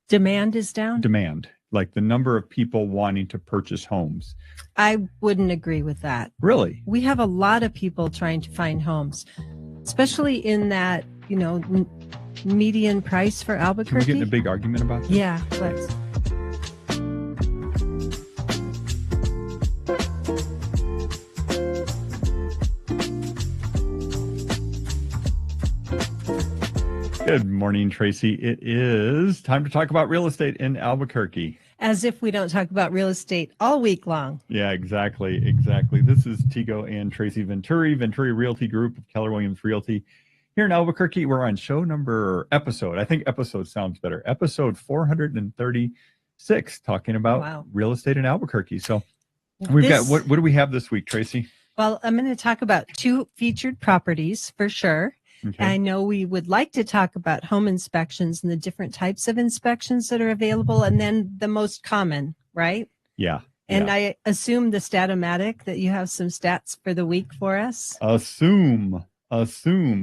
Demand is down? Demand, like the number of people wanting to purchase homes. I wouldn't agree with that. Really? We have a lot of people trying to find homes, especially in that, median price for Albuquerque. Can we get in a big argument about this? Yeah, let's. Good morning, Tracy. It is time to talk about real estate in Albuquerque. As if we don't talk about real estate all week long. Yeah, exactly. This is Tigo and Tracy Venturi Realty Group of Keller Williams Realty. Here in Albuquerque, we're on episode. I think episode sounds better. Episode 436, talking about real estate in Albuquerque. So we've got, what do we have this week, Tracy? Well, I'm going to talk about 2 featured properties for sure. Okay. I know we would like to talk about home inspections and the different types of inspections that are available, and then the most common, right? Yeah. And I assume the Statomatic that you have some stats for the week for us. Assume.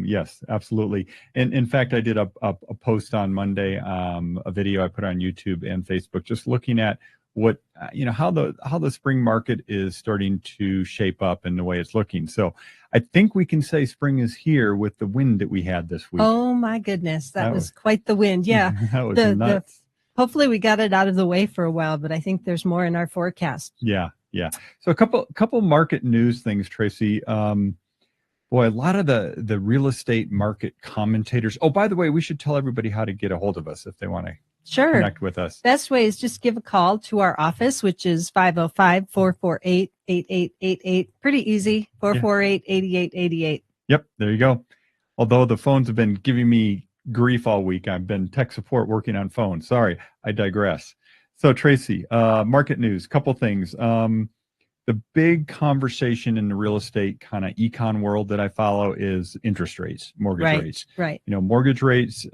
Yes, absolutely. And in fact, I did a post on Monday, a video I put on YouTube and Facebook, just looking at what, how the spring market is starting to shape up and the way it's looking. So I think we can say spring is here with the wind that we had this week. Oh my goodness. That was quite the wind. Yeah. That was nuts. Hopefully we got it out of the way for a while, but I think there's more in our forecast. Yeah. So a couple market news things, Tracy. Boy, a lot of the real estate market commentators. Oh, by the way, we should tell everybody how to get a hold of us if they want to connect with us. Best way is just give a call to our office, which is 505-448-8888. Pretty easy, 448-8888. Yep, there you go. Although the phones have been giving me grief all week. I've been tech support working on phones. Sorry, I digress. So, Tracy, market news, couple things. The big conversation in the real estate kind of econ world that I follow is interest rates, mortgage rates. Right. Mortgage rates.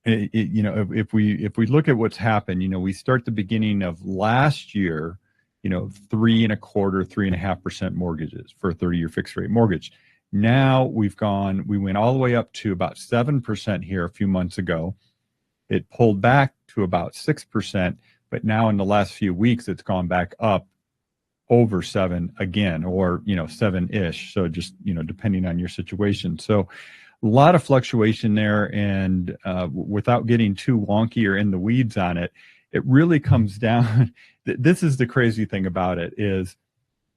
If we look at what's happened, we start the beginning of last year, 3.25%, 3.5% mortgages for a 30-year fixed rate mortgage. Now we went all the way up to about 7% here a few months ago. It pulled back to about 6%, but now in the last few weeks, it's gone back up over 7 again, or 7-ish. So just depending on your situation. So a lot of fluctuation there, and without getting too wonky or in the weeds on it, it really comes down. This is the crazy thing about it, is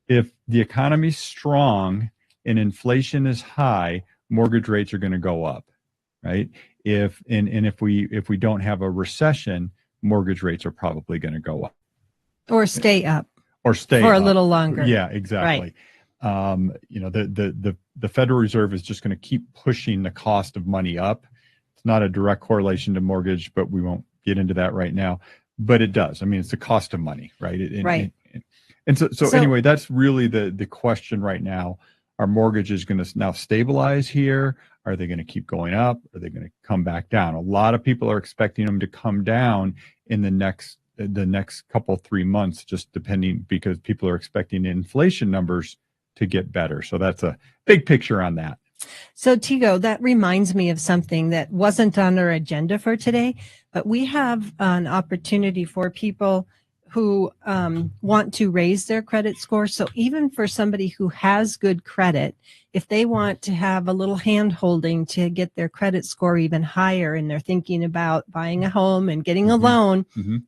if the economy's strong and inflation is high, mortgage rates are going to go up, right? If we don't have a recession, mortgage rates are probably going to go up or stay up. For a little longer. Yeah, exactly. Right. The Federal Reserve is just going to keep pushing the cost of money up. It's not a direct correlation to mortgage, but we won't get into that right now. But it does. I mean, it's the cost of money, right? Right. So anyway, that's really the question right now. Are mortgages going to now stabilize here? Are they going to keep going up? Are they going to come back down? A lot of people are expecting them to come down in the next couple 3 months, just depending, because people are expecting inflation numbers to get better. So that's a big picture on that. So Tigo, that reminds me of something that wasn't on our agenda for today, but we have an opportunity for people who want to raise their credit score. So even for somebody who has good credit, if they want to have a little hand holding to get their credit score even higher, and they're thinking about buying a home and getting a loan,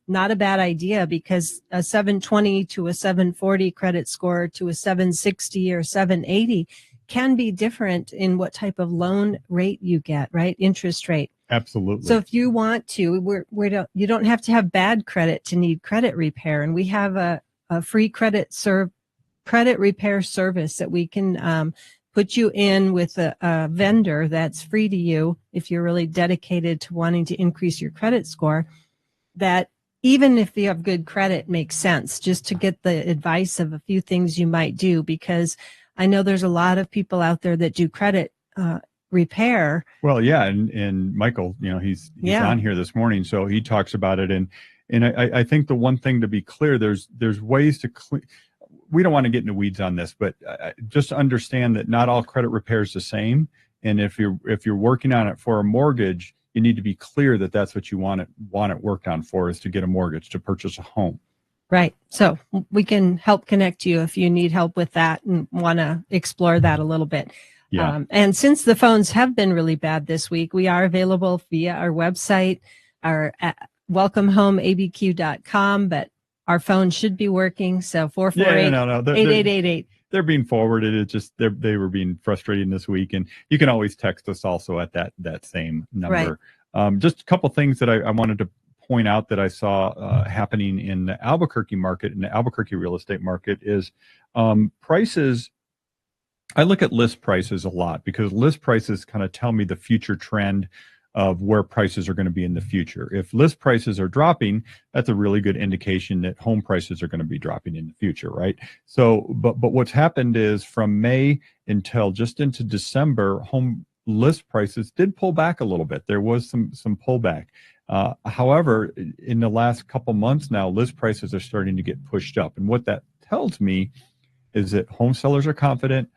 not a bad idea, because a 720 to a 740 credit score to a 760 or 780 can be different in what type of loan rate you get, right? Interest rate. Absolutely. So if you want to, you don't have to have bad credit to need credit repair. And we have a free credit repair service that we can put you in with a vendor that's free to you if you're really dedicated to wanting to increase your credit score. That even if you have good credit, makes sense just to get the advice of a few things you might do, because I know there's a lot of people out there that do credit repair. Well, yeah, and Michael, he's on here this morning, so he talks about it, and I think the one thing to be clear, there's ways to clean. We don't want to get into weeds on this, but just understand that not all credit repair is the same, and if you're working on it for a mortgage, you need to be clear that that's what you want it worked on for, is to get a mortgage, to purchase a home. Right. So we can help connect you if you need help with that and want to explore that a little bit. Yeah. And since the phones have been really bad this week, we are available via our website, our welcomehomeabq.com, but our phone should be working. So 448-8888. They're being forwarded. It's just they were being frustrating this week, and you can always text us also at that same number. Right. Just a couple things that I wanted to point out that I saw happening in the Albuquerque market, in the Albuquerque real estate market, is prices. I look at list prices a lot because list prices kind of tell me the future trend of where prices are going to be in the future. If list prices are dropping, that's a really good indication that home prices are going to be dropping in the future, right? So, but what's happened is from May until just into December, home list prices did pull back a little bit. There was some pullback. However, in the last couple months now, list prices are starting to get pushed up. And what that tells me is that home sellers are confident,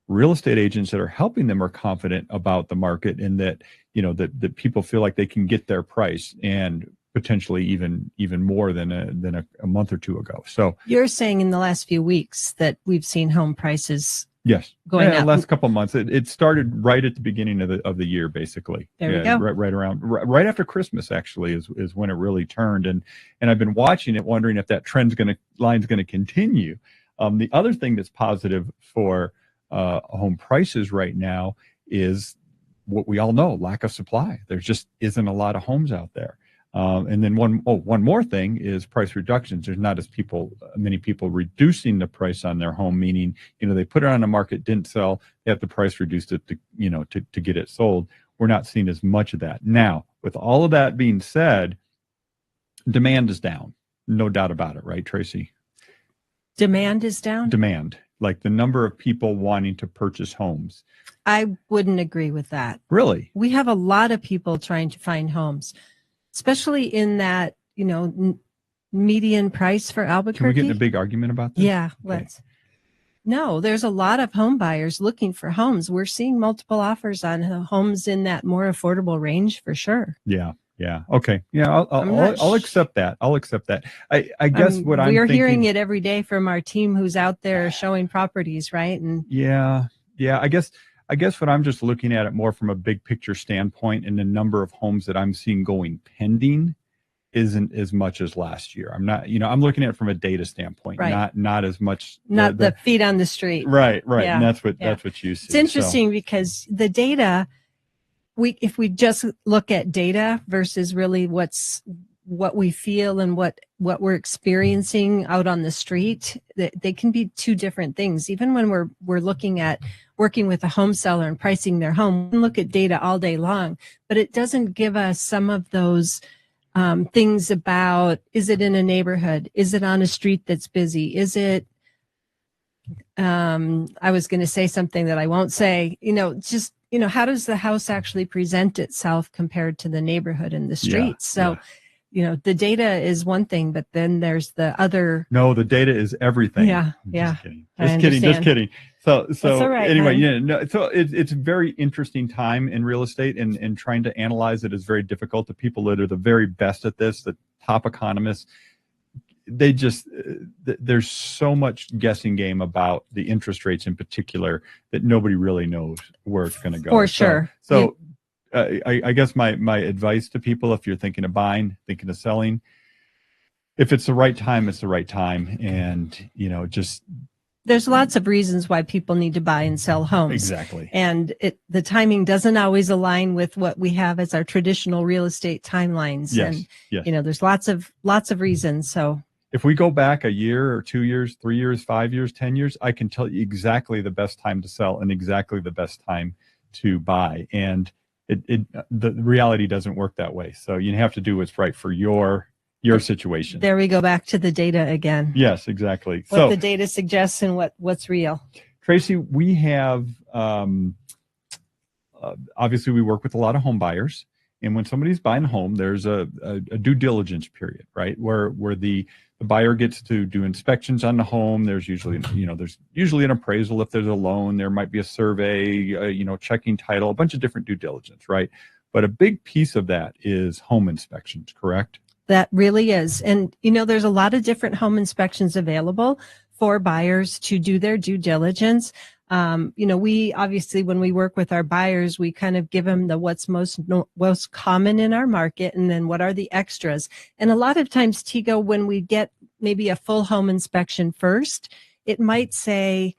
real estate agents that are helping them are confident about the market, and that, that people feel like they can get their price, and potentially even more than a month or two ago. So you're saying in the last few weeks that we've seen home prices going up. The last couple of months. It started right at the beginning of the year, basically. There we go. Right after Christmas, actually, is when it really turned. And I've been watching it, wondering if that line's going to continue. The other thing that's positive for home prices right now is what we all know: lack of supply. There just isn't a lot of homes out there. And then one more thing is price reductions. There's not many people reducing the price on their home, meaning, they put it on the market, didn't sell, they have the price reduced it to get it sold. We're not seeing as much of that. Now, with all of that being said, demand is down. No doubt about it, right, Tracy? Demand is down? Demand, like the number of people wanting to purchase homes. I wouldn't agree with that. Really? We have a lot of people trying to find homes, especially in that, median price for Albuquerque. Can we get in a big argument about this? Yeah, let's. No, there's a lot of home buyers looking for homes. We're seeing multiple offers on homes in that more affordable range for sure. Yeah. Okay. Yeah, I'll accept that. I'll accept that. I guess we're hearing it every day from our team who's out there showing properties, right? And yeah. I guess what I'm just looking at it more from a big picture standpoint, and the number of homes that I'm seeing going pending isn't as much as last year. I'm not, I'm looking at it from a data standpoint, right. not as much. Not the feet on the street. Right. Yeah. And that's what you see. It's interesting because the data, if we just look at data versus really what we feel and what we're experiencing out on the street, they can be two different things. Even when we're looking at working with a home seller and pricing their home, we can look at data all day long, but it doesn't give us some of those things about, is it in a neighborhood? Is it on a street that's busy? Is it, I was going to say something that I won't say, how does the house actually present itself compared to the neighborhood and the streets? So, the data is one thing, but then there's the other. No, the data is everything. Yeah. Just kidding. So all right, anyway, so it's a very interesting time in real estate, and trying to analyze it is very difficult. The people that are the very best at this, the top economists, there's so much guessing game about the interest rates in particular that nobody really knows where it's going to go. For sure. So I guess my advice to people, if you're thinking of buying, thinking of selling, if it's the right time, it's the right time. And, there's lots of reasons why people need to buy and sell homes. Exactly. And the timing doesn't always align with what we have as our traditional real estate timelines. Yes. And, there's lots of reasons. So if we go back a year or 2 years, 3 years, 5 years, 10 years, I can tell you exactly the best time to sell and exactly the best time to buy. And the reality doesn't work that way. So you have to do what's right for your situation. There we go back to the data again. Yes, exactly. What the data suggests and what's real. Tracy, we have, obviously we work with a lot of home buyers. And when somebody's buying a home, there's a due diligence period, right? Where the buyer gets to do inspections on the home. There's usually, an appraisal. If there's a loan, there might be a survey, checking title, a bunch of different due diligence, right? But a big piece of that is home inspections, correct? That really is. And, there's a lot of different home inspections available for buyers to do their due diligence. We obviously, when we work with our buyers, we kind of give them the what's most common in our market, and then what are the extras. And a lot of times, Tigo, when we get maybe a full home inspection first, it might say,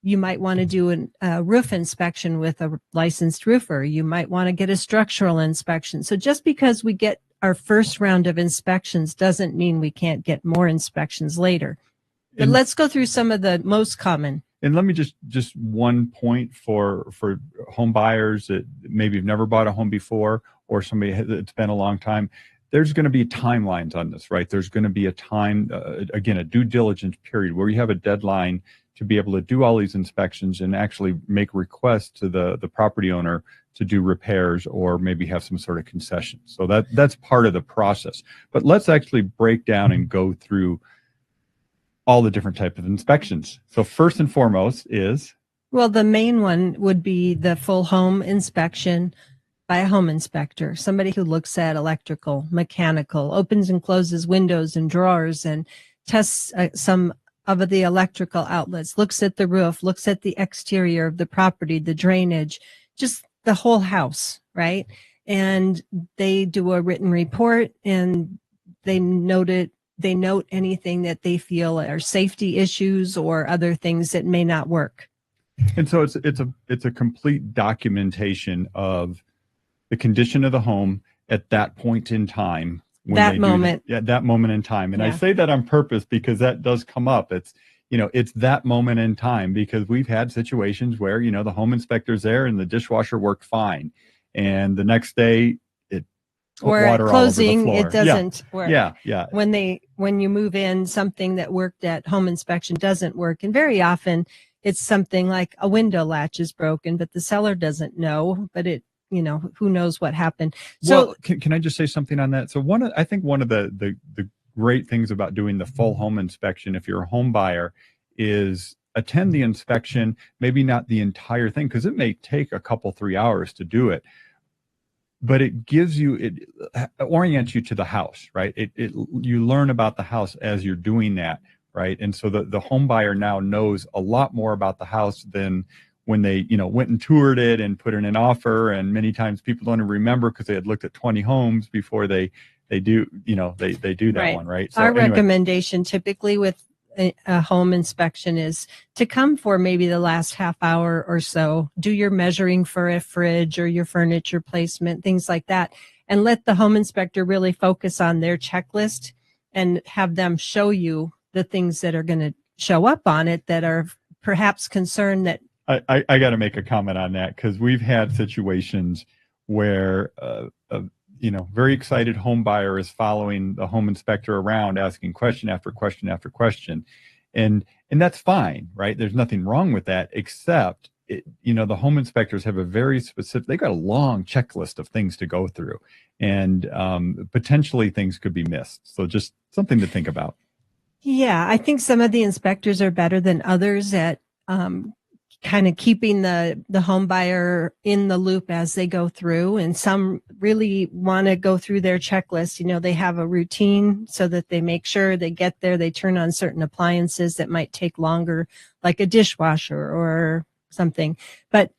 you might want to do a roof inspection with a licensed roofer. You might want to get a structural inspection. So just because we get our first round of inspections doesn't mean we can't get more inspections later. But let's go through some of the most common. And let me just one point for home buyers that maybe have never bought a home before, or somebody that's been a long time. There's going to be timelines on this, right? There's going to be a time, again, a due diligence period where you have a deadline to be able to do all these inspections and actually make requests to the property owner to do repairs or maybe have some sort of concession. So that's part of the process. But let's actually break down and go through all the different types of inspections. So first and foremost is? Well, the main one would be the full home inspection by a home inspector, somebody who looks at electrical, mechanical, opens and closes windows and drawers and tests some of the electrical outlets, looks at the roof, looks at the exterior of the property, the drainage, just the whole house, right? And they do a written report, and they note anything that they feel are safety issues or other things that may not work. And so it's a complete documentation of the condition of the home at that point in time. That moment in time. And I say that on purpose because that does come up. It's that moment in time, because we've had situations where, the home inspector's there and the dishwasher worked fine. And the next day it put water all over the floor. It doesn't work. Yeah. When you move in, something that worked at home inspection doesn't work. And very often it's something like a window latch is broken, but the seller doesn't know, but who knows what happened. So can I just say something on that? So I think one of the great things about doing the full home inspection, if you're a home buyer, is attend the inspection, maybe not the entire thing, because it may take a couple, 3 hours to do it, but it orients you to the house, right? You learn about the house as you're doing that, right? And so the home buyer now knows a lot more about the house than when they, went and toured it and put in an offer. And many times people don't even remember because they had looked at 20 homes before they do, they do that one, right? So our recommendation typically with a home inspection is to come for maybe the last half hour or so, do your measuring for a fridge or your furniture placement, things like that, and let the home inspector really focus on their checklist and have them show you the things that are going to show up on it that are perhaps concerned that. I got to make a comment on that, because we've had situations where very excited home buyer is following the home inspector around, asking question after question after question, and that's fine, right? There's nothing wrong with that, except the home inspectors have a very specific. They got a long checklist of things to go through, and potentially things could be missed. So just something to think about. Yeah, I think some of the inspectors are better than others at kind of keeping the home buyer in the loop as they go through. And some really want to go through their checklist. They have a routine so that they make sure they get there. They turn on certain appliances that might take longer, like a dishwasher or something. But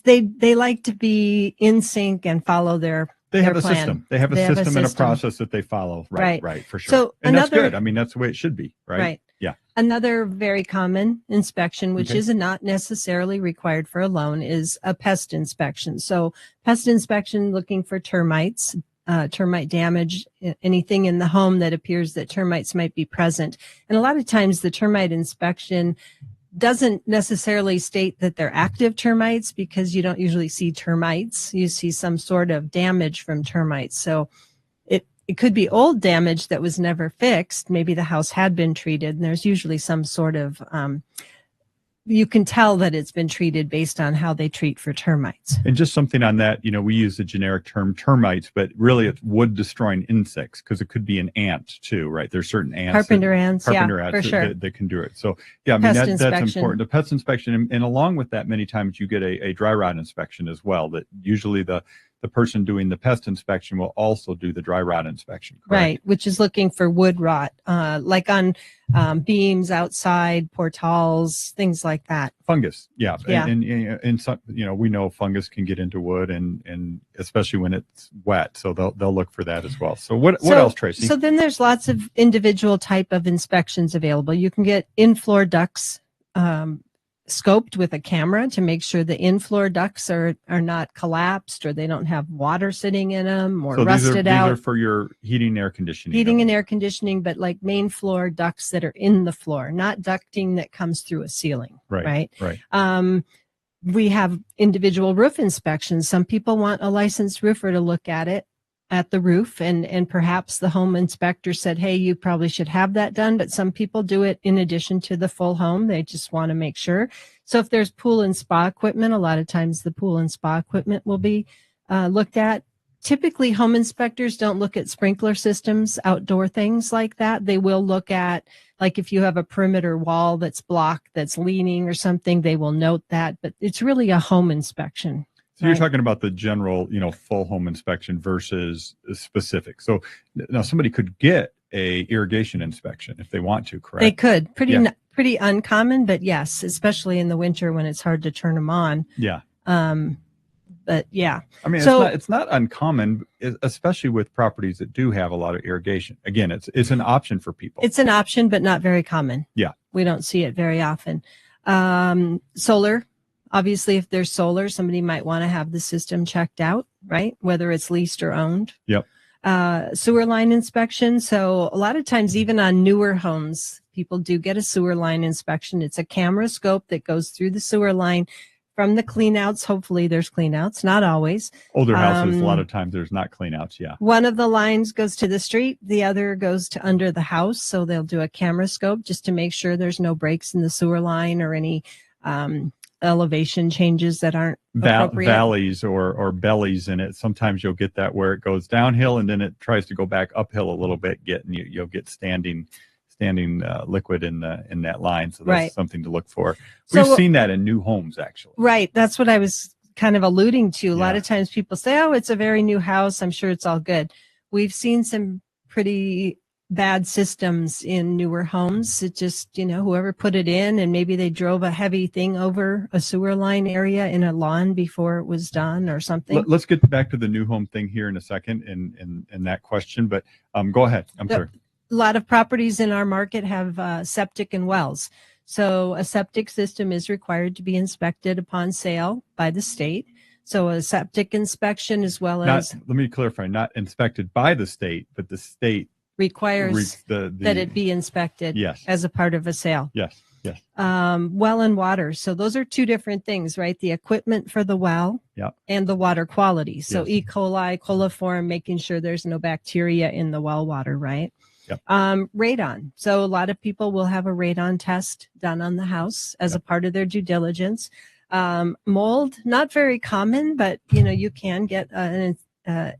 they like to be in sync and follow their They have a plan. System. They have a system and a process that they follow. Right, for sure. So that's good. I mean, that's the way it should be, right? Right. Yeah. Another very common inspection, which is not necessarily required for a loan, is a pest inspection. So pest inspection, looking for termites, termite damage, anything in the home that appears that termites might be present. And a lot of times the termite inspection doesn't necessarily state that they're active termites, because you don't usually see termites. You see some sort of damage from termites. So it could be old damage that was never fixed. Maybe the house had been treated, and there's usually some sort of, you can tell that it's been treated based on how they treat for termites. And just something on that, we use the generic term termites, but really it's wood destroying insects, because it could be an ant too, right? There's certain ants. Carpenter ants, for sure. That can do it. So yeah, I mean, that's important. The pest inspection, and along with that, many times you get a dry rot inspection as well, that usually the the person doing the pest inspection will also do the dry rot inspection. Correct? Right, which is looking for wood rot, like on beams outside, portals, things like that. Fungus, yeah. Yeah. And some, we know fungus can get into wood, and especially when it's wet, so they'll look for that as well. So what else, Tracy? So then there's lots of individual type of inspections available. You can get in-floor ducts scoped with a camera to make sure the in-floor ducts are not collapsed or they don't have water sitting in them or rusted out. These are for your heating and air conditioning. Heating and air conditioning, but like main floor ducts that are in the floor, not ducting that comes through a ceiling. Right. We have individual roof inspections. Some people want a licensed roofer to look at it, at the roof, and perhaps the home inspector said, hey, you probably should have that done, but some people do it in addition to the full home. They just want to make sure. So if there's pool and spa equipment, a lot of times the pool and spa equipment will be looked at. Typically, home inspectors don't look at sprinkler systems, outdoor things like that. They will look at, like if you have a perimeter wall that's blocked, that's leaning or something, they will note that, but it's really a home inspection. So you're talking about the general, full home inspection versus specific. So now somebody could get a irrigation inspection if they want to, correct? They could. Pretty uncommon, but yes, especially in the winter when it's hard to turn them on. Yeah. But yeah. I mean, it's not uncommon, especially with properties that do have a lot of irrigation. Again, it's an option for people. It's an option, but not very common. Yeah. We don't see it very often. Solar. Obviously, if there's solar, somebody might want to have the system checked out, right? Whether it's leased or owned. Yep. Sewer line inspection. So a lot of times, even on newer homes, people do get a sewer line inspection. It's a camera scope that goes through the sewer line from the cleanouts. Hopefully there's cleanouts, not always. Older houses, a lot of times there's not cleanouts. Yeah. One of the lines goes to the street. The other goes to under the house. So they'll do a camera scope just to make sure there's no breaks in the sewer line or any, elevation changes that aren't appropriate. Valleys or bellies in it. Sometimes you'll get that where it goes downhill and then it tries to go back uphill a little bit. You'll get standing liquid in that line. So that's something to look for. We've seen that in new homes, actually. Right. That's what I was kind of alluding to. A lot of times people say, oh, it's a very new house, I'm sure it's all good. We've seen some pretty bad systems in newer homes. It just, whoever put it in, and maybe they drove a heavy thing over a sewer line area in a lawn before it was done or something. Let's get back to the new home thing here in a second and that question, but go ahead. I'm sorry. A lot of properties in our market have septic and wells. So a septic system is required to be inspected upon sale by the state. So a septic inspection as well as... Let me clarify, not inspected by the state, but the state requires that it be inspected as a part of a sale. Yes. Well and water. So those are two different things, right? The equipment for the well and the water quality. So E. coli, coliform, making sure there's no bacteria in the well water, right? Yep. Radon. So a lot of people will have a radon test done on the house as a part of their due diligence. Mold, not very common, but you can get an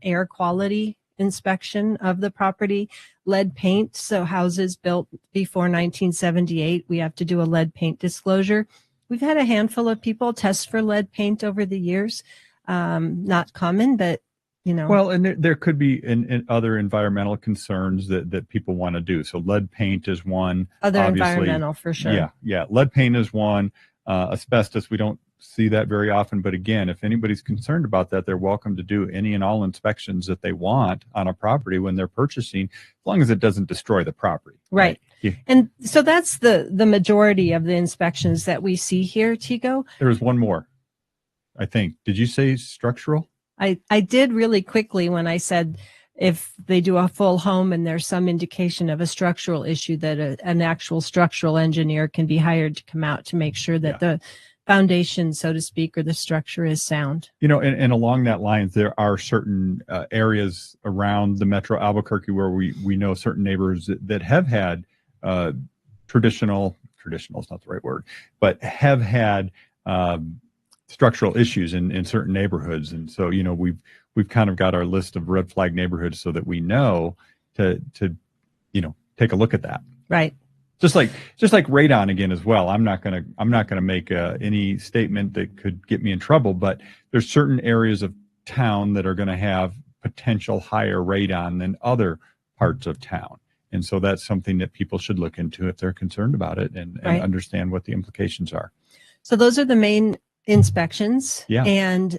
air quality inspection of the property. Lead paint. So houses built before 1978, we have to do a lead paint disclosure. We've had a handful of people test for lead paint over the years. Not common, but Well, and there could be in other environmental concerns that people want to do. So lead paint is one. Other environmental for sure. Yeah. Lead paint is one. Asbestos, we don't see that very often. But again, if anybody's concerned about that, they're welcome to do any and all inspections that they want on a property when they're purchasing, as long as it doesn't destroy the property. Right. Yeah. And so that's the majority of the inspections that we see here, Tico. There was one more, I think. Did you say structural? I did really quickly when I said if they do a full home and there's some indication of a structural issue, that an actual structural engineer can be hired to come out to make sure that the foundation, so to speak, or the structure is sound. And along that lines, there are certain areas around the Metro Albuquerque where we know certain neighbors that have had traditional is not the right word, but have had structural issues in certain neighborhoods. And so, we've kind of got our list of red flag neighborhoods so that we know to take a look at that. Right. Just like radon again as well. I'm not gonna make any statement that could get me in trouble, but there's certain areas of town that are going to have potential higher radon than other parts of town. And so that's something that people should look into if they're concerned about it and Right. understand what the implications are. So those are the main inspections. Yeah. And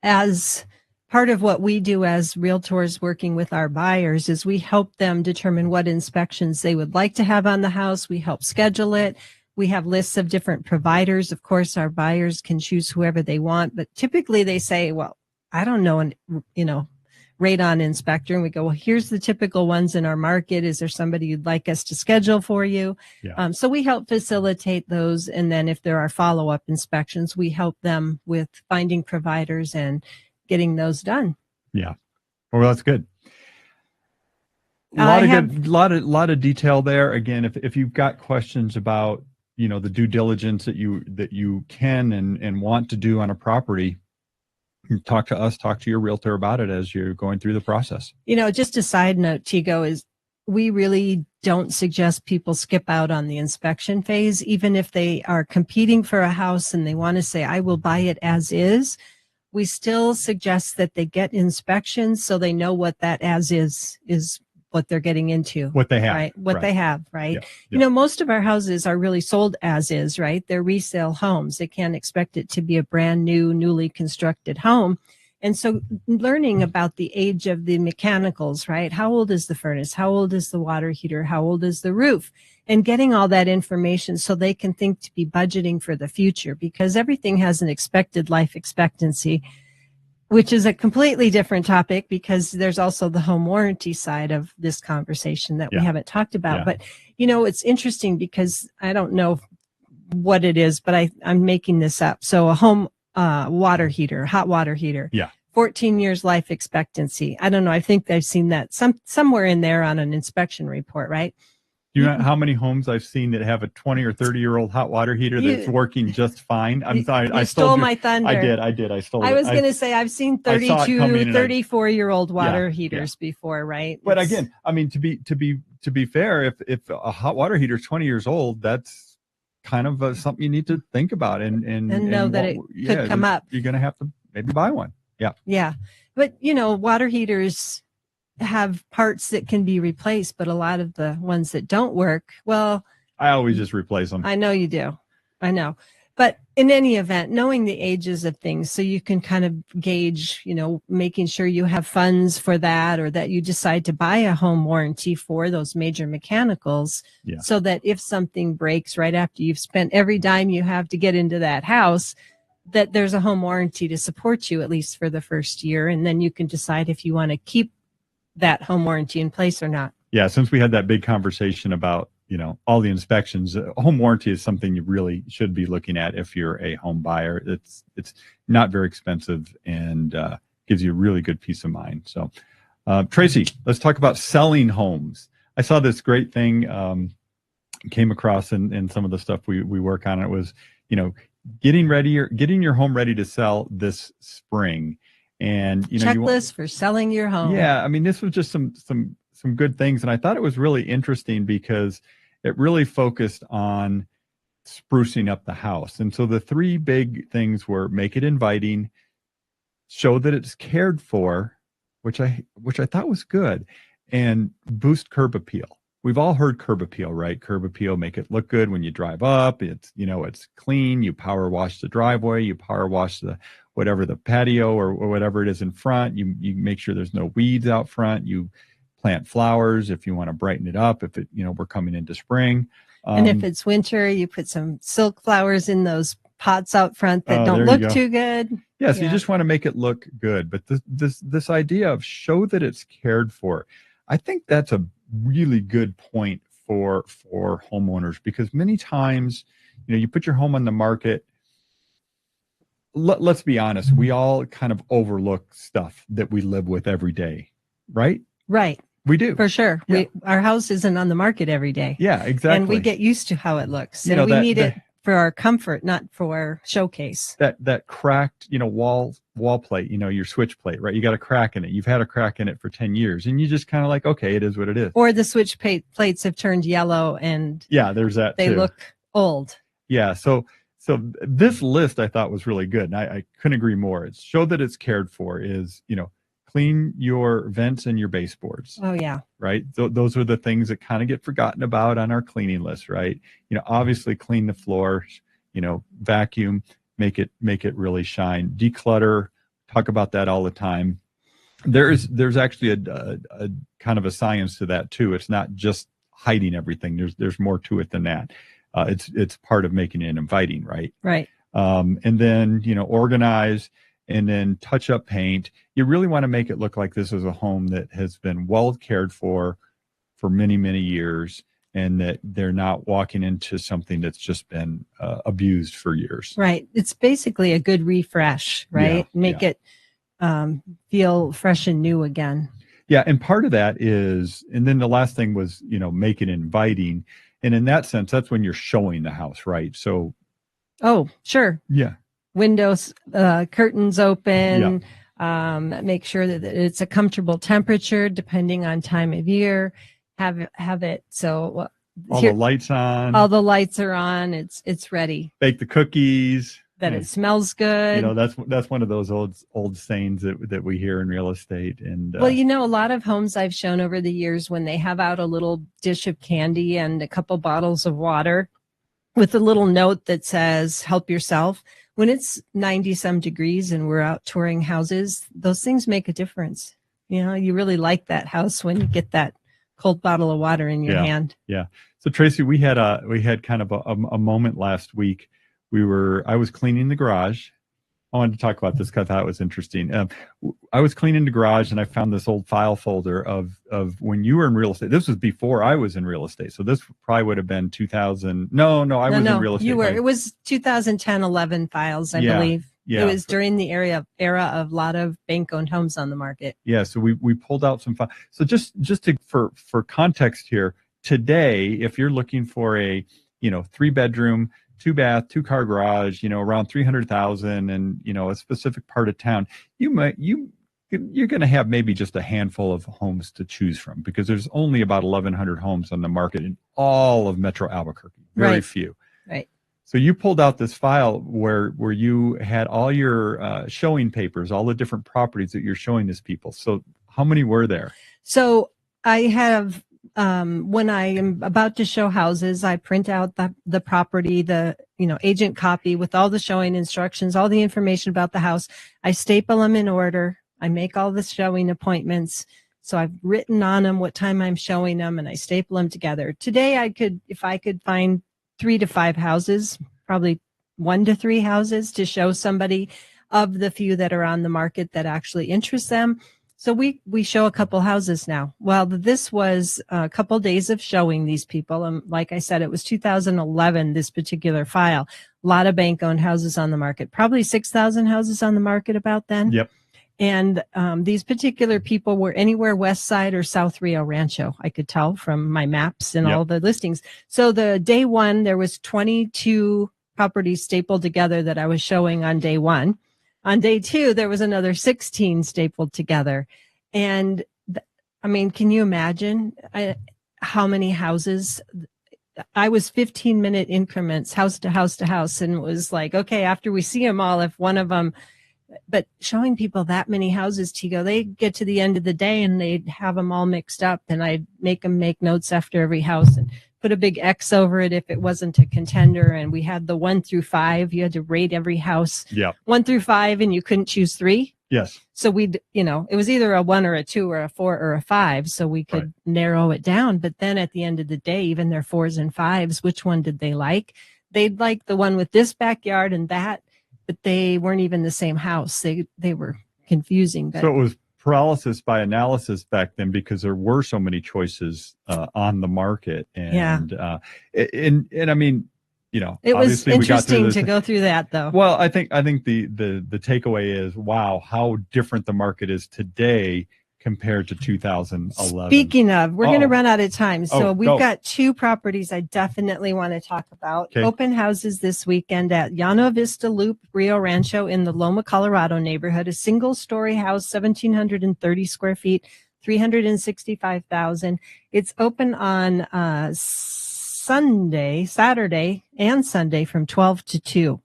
as part of what we do as realtors working with our buyers is we help them determine what inspections they would like to have on the house. We help schedule it. We have lists of different providers. Of course, our buyers can choose whoever they want, but typically they say, well, I don't know, radon inspector. And we go, well, here's the typical ones in our market. Is there somebody you'd like us to schedule for you? Yeah. So we help facilitate those. And then if there are follow-up inspections, we help them with finding providers and getting those done. Yeah. Well, that's good. A lot of detail there. Again, if you've got questions about, the due diligence that you can and want to do on a property, talk to us, talk to your realtor about it as you're going through the process. Just a side note, Tigo, is we really don't suggest people skip out on the inspection phase, even if they are competing for a house and they want to say, I will buy it as is. We still suggest that they get inspections so they know what that as is what they're getting into. What they have. Right. What they have, right? Yeah. Most of our houses are really sold as is, right? They're resale homes. They can't expect it to be a brand new, newly constructed home. And so learning about the age of the mechanicals, right? How old is the furnace? How old is the water heater? How old is the roof? And getting all that information so they can think to be budgeting for the future, because everything has an expected life expectancy, which is a completely different topic because there's also the home warranty side of this conversation that we haven't talked about. Yeah. But, it's interesting because I don't know what it is, but I'm making this up. So a home water heater, hot water heater. Yeah. 14 years life expectancy. I don't know. I think I've seen that somewhere in there on an inspection report, right? You know how many homes I've seen that have a 20 or 30-year-old hot water heater that's working just fine? I'm sorry. I stole my thunder. I did. I stole it. I was going to say I've seen 32, 34-year-old water heaters before, right? But again, I mean, to be fair, if a hot water heater is 20 years old, that's kind of something you need to think about and know that it could come up. You're going to have to maybe buy one. Yeah. Yeah. But, water heaters have parts that can be replaced, but a lot of the ones that don't work, well, I always just replace them. I know you do. I know. But in any event, knowing the ages of things so you can kind of gauge, making sure you have funds for that or that you decide to buy a home warranty for those major mechanicals so that if something breaks right after you've spent every dime you have to get into that house, that there's a home warranty to support you at least for the first year. And then you can decide if you want to keep that home warranty in place or not. Yeah, since we had that big conversation about, all the inspections, home warranty is something you really should be looking at if you're a home buyer. It's not very expensive and gives you a really good peace of mind. So, Tracy, let's talk about selling homes. I saw this great thing came across in some of the stuff we work on. It was, getting your home ready to sell this spring. And checklist for selling your home. Yeah, I mean, this was just some good things, and I thought it was really interesting because it really focused on sprucing up the house. And so the three big things were: make it inviting, show that it's cared for, which I thought was good, and boost curb appeal. We've all heard curb appeal, right? Curb appeal, make it look good when you drive up. It's it's clean. You power wash the driveway. You power wash the patio or whatever it is in front. You make sure there's no weeds out front. You plant flowers if you want to brighten it up. If we're coming into spring. And if it's winter, you put some silk flowers in those pots out front that don't look too good. Yes, you just want to make it look good. But this idea of show that it's cared for, I think that's a really good point for homeowners, because many times, you put your home on the market. Let's be honest, we all kind of overlook stuff that we live with every day, right? Right. We do. For sure. Yeah. Our house isn't on the market every day. Yeah, exactly. And we get used to how it looks. And we need it for our comfort, not for showcase. That cracked, wall plate, your switch plate, right? You got a crack in it. You've had a crack in it for 10 years and you just kind of like, okay, it is what it is. Or the switch plates have turned yellow and there's that they too. Look old. Yeah. So So this list I thought was really good, and I couldn't agree more. It's show that it's cared for is, clean your vents and your baseboards. Oh, yeah. Right. Those are the things that kind of get forgotten about on our cleaning list, right? Obviously clean the floors, vacuum, make it really shine, declutter, talk about that all the time. There's actually a kind of a science to that too. It's not just hiding everything. There's more to it than that. It's part of making it inviting, right? Right. And then, organize and then touch up paint. You really want to make it look like this is a home that has been well cared for many, many years, and that they're not walking into something that's just been abused for years. Right. It's basically a good refresh, right? Make it feel fresh and new again. Yeah. And part of that is, and then the last thing was, make it inviting. And in that sense, that's when you're showing the house, right? So. Oh, sure. Yeah. Windows, curtains open, make sure that it's a comfortable temperature depending on time of year. Have it so all the lights on. All the lights are on. It's ready. Bake the cookies. That it smells good. That's one of those old sayings that we hear in real estate. And well, a lot of homes I've shown over the years, when they have out a little dish of candy and a couple bottles of water with a little note that says "Help yourself." When it's 90 some degrees and we're out touring houses, those things make a difference. You really like that house when you get that cold bottle of water in your hand. Yeah. So Tracy, we had kind of a moment last week. I was cleaning the garage. I wanted to talk about this because I thought it was interesting. I was cleaning the garage and I found this old file folder of when you were in real estate. This was before I was in real estate. So this probably would have been 2000. No, I was in real estate. You were. It was 2010, 11 files, I believe. Yeah. It was during the era of a lot of bank-owned homes on the market. Yeah. So we pulled out some files. So just for context here, today, if you're looking for a 3-bedroom, 2-bath, 2-car garage, around 300,000 and, a specific part of town, you're going to have maybe just a handful of homes to choose from, because there's only about 1,100 homes on the market in all of Metro Albuquerque. Very few. Right. So you pulled out this file where you had all your showing papers, all the different properties that you're showing these people. So how many were there? So I have, when I am about to show houses, I print out the property, the agent copy with all the showing instructions, all the information about the house. I staple them in order. I make all the showing appointments. So I've written on them what time I'm showing them, and I staple them together. Today, if I could find 3 to 5 houses, probably 1 to 3 houses to show somebody of the few that are on the market that actually interest them. So we show a couple houses now. Well, this was a couple days of showing these people. And like I said, it was 2011, this particular file. A lot of bank-owned houses on the market, probably 6,000 houses on the market about then. Yep. And these particular people were anywhere west side or South Rio Rancho. I could tell from my maps and all the listings. So the day one, there was 22 properties stapled together that I was showing on day one. On day two, there was another 16 stapled together. And can you imagine how many houses? I was 15-minute increments, house to house to house. And it was like, okay, after we see them all, if one of them, but showing people that many houses, Tigo, they get to the end of the day and they'd have them all mixed up. And I'd make them make notes after every house and put a big X over it if it wasn't a contender. And we had the 1 through 5. You had to rate every house 1 through 5, and you couldn't choose 3. Yes. So it was either a 1 or a 2 or a 4 or a 5. So we could narrow it down. But then at the end of the day, even their 4s and 5s, which one did they like? They'd like the one with this backyard and that, but they weren't even the same house. They were confusing. But. So it was paralysis by analysis back then, because there were so many choices on the market. And and I mean, it was interesting to go through that, though. Well, I think the takeaway is, wow, how different the market is today compared to 2011. Speaking of, we're going to run out of time. So we've got 2 properties I definitely want to talk about. Okay. Open houses this weekend at Llano Vista Loop Rio Rancho in the Loma, Colorado neighborhood. A single-story house, 1,730 square feet, $365,000. It's open on Saturday and Sunday from 12 to 2.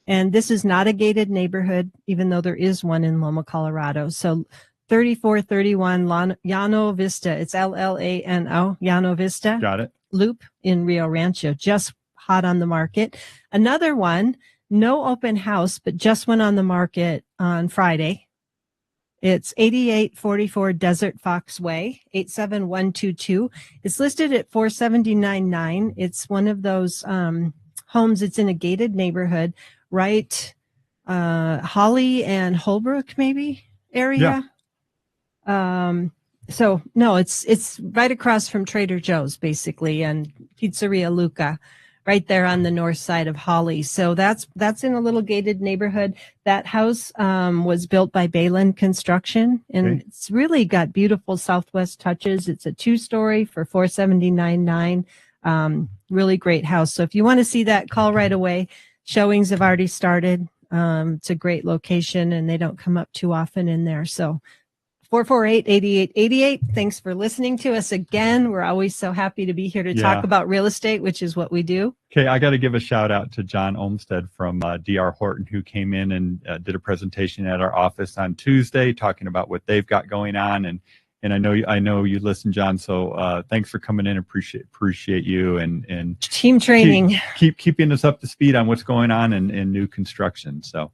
And this is not a gated neighborhood, even though there is one in Loma, Colorado. So 3431 Llano Vista. It's Llano, Llano Vista. Got it. Loop in Rio Rancho, just hot on the market. Another one, no open house, but just went on the market on Friday. It's 8844 Desert Fox Way, 87122. It's listed at $479,900. It's one of those homes. It's in a gated neighborhood, right? Holly and Holbrook, maybe area. Yeah. So no, it's right across from Trader Joe's, basically, and Pizzeria Luca, right there on the north side of Holly. So that's in a little gated neighborhood. That house was built by Balin Construction, and it's really got beautiful Southwest touches. It's a 2-story for $479,900. Really great house. So if you want to see that, call right away. Showings have already started. It's a great location, and they don't come up too often in there. So 448-8888. Thanks for listening to us again. We're always so happy to be here to talk about real estate, which is what we do. Okay, I got to give a shout out to John Olmsted from DR Horton, who came in and did a presentation at our office on Tuesday talking about what they've got going on. And I know you listen, John. So thanks for coming in. Appreciate you and team training. Keep keeping us up to speed on what's going on in new construction. So